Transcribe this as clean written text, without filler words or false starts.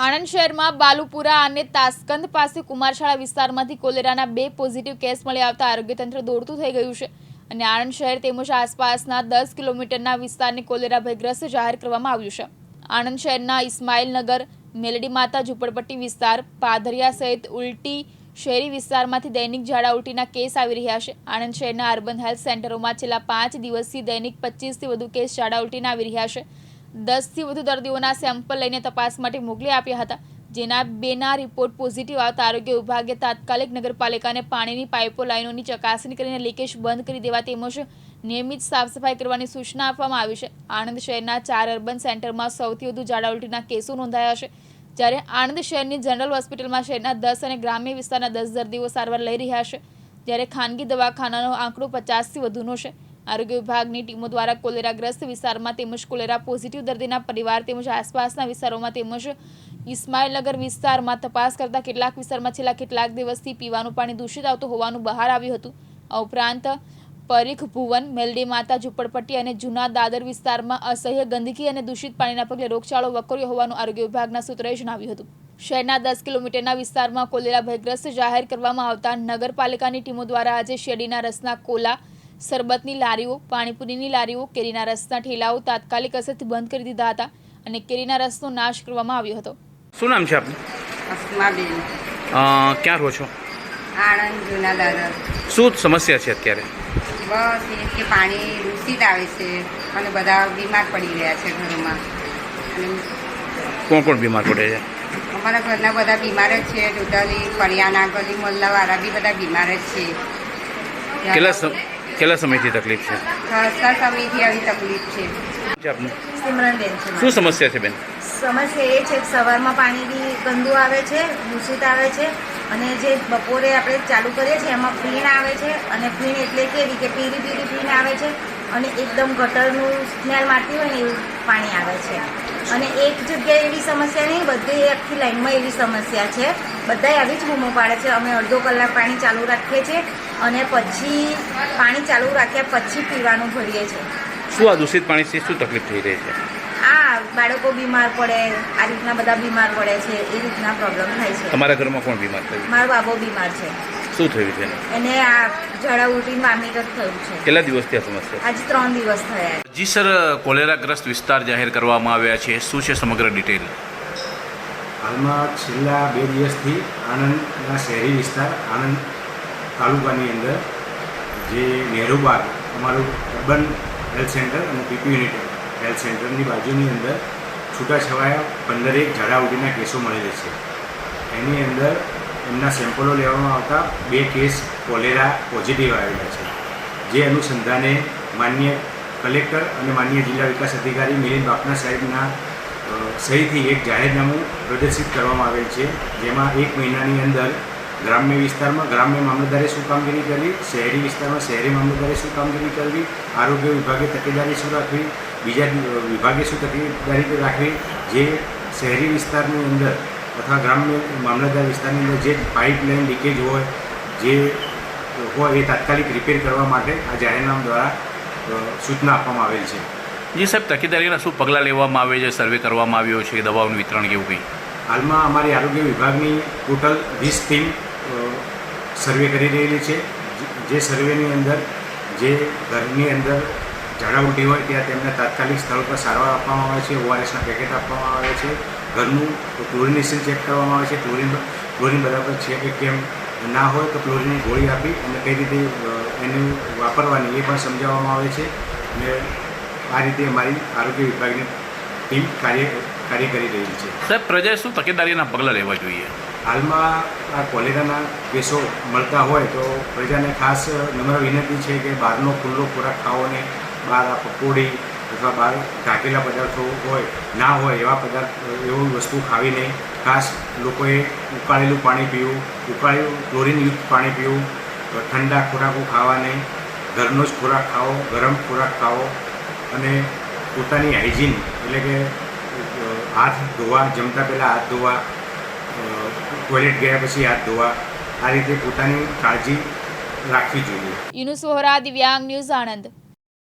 આણંદ શહેરમાં બાલુપુરા અને તાસ્કંદ પાસે કુમારશાળા વિસ્તારમાંથી કોલેરાના 2 પોઝિટિવ કેસ મળી આવતા આરોગ્ય તંત્ર દોડતું થઈ ગયું છે અને આણંદ શહેર તેમજ આસપાસના 10 કિલોમીટરના વિસ્તારને કોલેરા ભયગ્રસ્ત જાહેર કરવામાં આવ્યું છે। આણંદ શહેરના ઇસ્માઇલનગર, મેલડી માતા ઝુંપડપટ્ટી વિસ્તાર, પાદરિયા સહિત ઉલટી શહેરી વિસ્તારમાંથી દૈનિક ઝાડા ઉલટીના કેસ આવી રહ્યા છે। આણંદ શહેરના અર્બન હેલ્થ સેન્ટરોમાં છેલ્લા 5 દિવસથી દૈનિક 25થી વધુ કેસ ઝાડા ઉલટીના આવી રહ્યા છે। 10થી વધુ દર્દીઓના સેમ્પલ લઈને તપાસ માટે મોકલી આપ્યા હતા, જેના 2ના રિપોર્ટ પોઝિટિવ આવતા આરોગ્ય વિભાગે તાત્કાલિક નગરપાલિકાને પાણીની પાઇપો લાઇનોની ચકાસણી કરીને લીકેજ બંધ કરી દેવા તેમજ નિયમિત સાફ સફાઈ કરવાની સૂચના આપવામાં આવી છે। આણંદ શહેરના 4 અર્બન સેન્ટરમાં સૌથી વધુ ઝાડા ઉલટીના કેસો નોંધાયા છે, જ્યારે આણંદ શહેરની જનરલ હોસ્પિટલમાં શહેરના 10 અને ગ્રામ્ય વિસ્તારના 10 દર્દીઓ સારવાર લઈ રહ્યા છે, જ્યારે ખાનગી દવાખાનાનો આંકડો 50થી વધુનો છે। આરોગ્ય વિભાગની ટીમો દ્વારા કોલેરાગ્રસ્ત વિસ્તારમાં તેમજ કોલેરા પોઝિટિવ દર્દીના પરિવાર તેમજ આસપાસના વિસ્તારોમાં તેમજ ઇસ્માઇલનગર વિસ્તારમાં તપાસ કરતા કેટલાક વિસ્તારમાં છેલ્લા કેટલાક દિવસથી પીવાનું પાણી દૂષિત આવતું હોવાનું બહાર આવ્યું હતું। આ ઉપરાંત પરીખ ભુવન, મેલડી માતા ઝુંપડપટ્ટી અને જૂના દાદર વિસ્તારમાં અસહ્ય ગંદકી અને દૂષિત પાણીના પગલે રોગચાળો વકર્યો હોવાનું આરોગ્ય વિભાગના સૂત્રોએ જણાવ્યું હતું। શહેરના 10 કિલોમીટરના વિસ્તારમાં કોલેરા ભયગ્રસ્ત જાહેર કરવામાં આવતા નગરપાલિકાની ટીમો દ્વારા આજે શેરડીના રસના કોલા, સરબતની લારીઓ, પાણીપુરીની લારીઓ, કેરીના રસના ઠેલાઓ તાત્કાલિક અસરથી બંધ કરી દીધા હતા અને કેરીના રસનો નાશ કરવામાં આવ્યો હતો। શું નામ છે આપનું? અસ્માબેન, ક્યાં રહો છો? આણંદ જૂના દાદર। શું સમસ્યા છે અત્યારે? બસ એ કે પાણી દૂષિત આવે છે અને બધા બીમાર પડી રહ્યા છે ઘરમાં। અને કોણ કોણ બીમાર પડે છે? અમારા ઘરના બધા બીમાર જ છે, ટોટલી ફળિયાના ગલી મોહલ્લાવાળા બી બધા બીમાર જ છે। કેટલા સમયથી તકલીફ છે? ખાસા સમયથી આવી તકલીફ છે। આપનું સિમરનબેન છે શું સમસ્યા છે બેન? સમસ્યા એ છે કે સવારમાં પાણી બી ગંદુ આવે છે, દૂષિત આવે છે અને જે બપોરે આપણે ચાલુ કરીએ છીએ એમાં ફીણ આવે છે અને ફીણ એટલે કેવી કે પીરી પીરી ફીણ આવે છે અને એકદમ ગટરનું સ્મેલ મારતી હોય ને એવું પાણી આવે છે। અને એક જગ્યાએ એવી સમસ્યા નહીં, બધી આખી લાઈનમાં એવી સમસ્યા છે, બધાય આવી જ બૂમો પાડે છે। અમે અડધો કલાક પાણી ચાલુ રાખીએ છીએ અને પછી પાણી ચાલુ રાખ્યા પછી પીવાનું ભરીએ છીએ। શું આ દૂષિત પાણીથી શું તકલીફ થઈ રહી છે? આ બાળકો બીમાર પડે, આ રીતના બધા બીમાર પડે છે, એ રીતના પ્રોબ્લેમ થાય છે। તમારા ઘરમાં કોણ બીમાર થયું? મારો બાબો બીમાર છે, શું થયું છે? એને આ ઝાડા ઉલટી વામિટ જ થયું છે। કેટલા દિવસથી આ સમસ્યા? આજે 3 દિવસ થયા। જી સર, કોલેરાગ્રસ્ત વિસ્તાર જાહેર કરવામાં આવ્યા છે, શું છે સમગ્ર ડિટેલ? હાલમાં છેલ્લા 2 દિવસથી આણંદના શહેરી વિસ્તાર, આણંદ તાલુકાની અંદર જે નહેરુ બાગ, અમારું અર્બન હેલ્થ સેન્ટર અને પીપી યુનિટ હેલ્થ સેન્ટરની બાજુની અંદર છૂટાછવાયા 15 ઝાડા ઉલટીના કેસો મળેલા છે। એની અંદર એમના સેમ્પલો લેવામાં આવતા 2 કેસ કોલેરા પોઝિટિવ આવેલા છે, જે અનુસંધાને માનનીય કલેક્ટર અને માનનીય જિલ્લા વિકાસ અધિકારી મિલિંદ બાપના સાહેબના સહીથી એક જાહેરનામું પ્રદર્શિત કરવામાં આવેલ છે, જેમાં 1 મહિનાની અંદર ગ્રામ્ય વિસ્તારમાં ગ્રામ્ય મામલતદારે શું કામગીરી કરવી, શહેરી વિસ્તારમાં શહેરી મામલતદારે શું કામગીરી કરવી, આરોગ્ય વિભાગે તકેદારી શું રાખવી, બીજા વિભાગે શું તકેદારી રાખવી, જે શહેરી વિસ્તારની અંદર અથવા ગ્રામ્ય મામલતદાર વિસ્તારની અંદર જે પાઇપલાઇન લીકેજ હોય એ તાત્કાલિક રિપેર કરવા માટે આ જાહેરનામા દ્વારા સૂચના આપવામાં આવેલ છે। જી સાહેબ, તકેદારીના શું પગલાં લેવામાં આવે છે? સર્વે કરવામાં આવ્યો છે, દવાઓનું વિતરણ કેવું કંઈ? હાલમાં અમારી આરોગ્ય વિભાગની ટોટલ 20 ટીમ સર્વે કરી રહેલી છે, જે સર્વેની અંદર જે ઘરની અંદર ઝાડા ઉલટી હોય ત્યાં તેમને તાત્કાલિક સ્થળ પર સારવાર આપવામાં આવે છે, ORSના પેકેટ આપવામાં આવે છે, ઘરનું ક્લોરિનેશન ચેક કરવામાં આવે છે, ક્લોરિન બરાબર છે કે કેમ, ના હોય તો ક્લોરિનની ગોળી આપી અને કઈ રીતે એનું વાપરવાની એ પણ સમજાવવામાં આવે છે અને આ રીતે અમારી આરોગ્ય વિભાગની ટીમ કાર્ય કરી રહી છે। સાહેબ, પ્રજાએ શું તકેદારીના પગલાં લેવા જોઈએ? હાલમાં આ કોલેરાના કેસો મળતા હોય તો પ્રજાને ખાસ નમ્ર વિનંતી છે કે બહારનો ખુલ્લો ખોરાક ખાવો ને બહાર આ પકોડી અથવા બહાર ઢાંકેલા પદાર્થો ના હોય એવા એવી વસ્તુ ખાવી નહીં। ખાસ લોકોએ ઉકાળેલું પાણી પીવું, ક્લોરીનયુક્ત પાણી પીવું, ઠંડા ખોરાકો ખાવા નહીં, ઘરનો જ ખોરાક ખાવો, ગરમ ખોરાક ખાવો અને પોતાની હાઇજીન એટલે કે હાથ ધોવા, જમતા પહેલાં હાથ ધોવા, ટોયલેટ ગયા પછી હાથ ધોવા, આ રીતે પોતાની કાળજી રાખવી જોઈએ। યુનુસ વોહરા, દિવ્યાંગ ન્યૂઝ, આણંદ।